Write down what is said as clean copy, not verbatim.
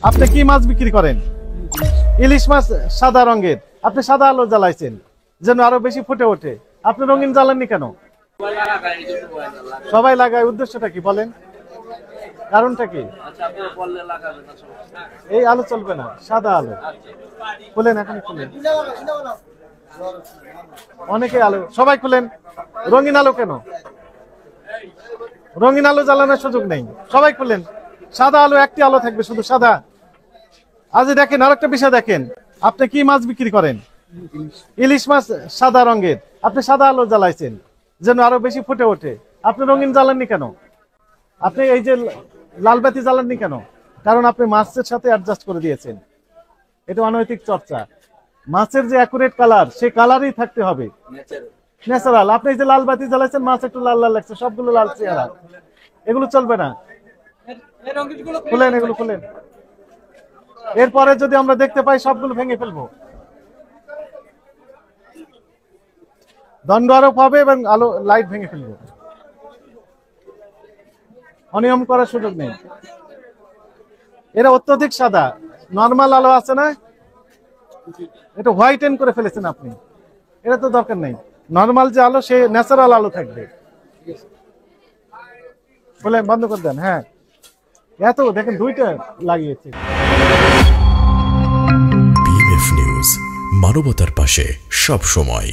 আপনি কি মাছ বিক্রি করেন? ইলিশ মাছ সাদা রঙের, আপনি সাদা আলো জ্বালাইছেন যেন আরো বেশি ফুটে ওঠে। আপনি রঙিন জ্বালাননি কেন? সবাই লাগায়, উদ্দেশ্যটা কি বলেন, কারণটা কি? এই আলো চলবে না, সাদা আলো খুলেন, এখন খুলেন। অনেকে আলো, সবাই খুলেন। রঙিন আলো কেন? রঙিন আলো জ্বালানোর সুযোগ নেই, সবাই খুলেন। সাদা আলো, একটি আলো থাকবে, শুধু সাদা। আজ দেখেন আরেকটা বিষয় দেখেন, আপনি কি মাছ বিক্রি করেন? ইলিশ মাছ সাদা রঙের, আপনি সাদা আলো জ্বালাইছেন যেন আরো বেশি ফুটে ওঠে। আপনি রঙিন জ্বালাননি কেন? আপনি এই যে লাল বাতি জ্বালাননি কেন? কারণ আপনি মাছের সাথে অ্যাডজাস্ট করে দিয়েছেন। এটা অনৈতিক চর্চা। মাছের যে অ্যাকুরেট কালার, সেই কালারই থাকতে হবে, ন্যাচারাল। আপনি এই যে লাল বাতি জ্বালাইছেন, মাছ একটু লাল লাল লাগছে, সবগুলো লাল চেহারা, এগুলো চলবে না। খুলেন, এগুলো খুলেন। এরপরে যদি আমরা দেখতে পাই, সবগুলো ভেঙে ফেলবো, দণ্ড আরোপ হবে এবং আলো লাইট ভেঙে ফেলবো। অনিয়ম করার সুযোগ নেই। এরা অত্যধিক সাদা, নর্মাল আলো আছে না, এটা হোয়াইটেন করে ফেলেছেন আপনি। এটা তো দরকার নেই। নর্মাল যে আলো, সে ন্যাচারাল আলো থাকবে। বলেন, বন্ধ করে দেন। হ্যাঁ, এত দেখেন, দুইটা লাগিয়েছে। বিএমএফ নিউজ, মানবতার পাশে সব সময়।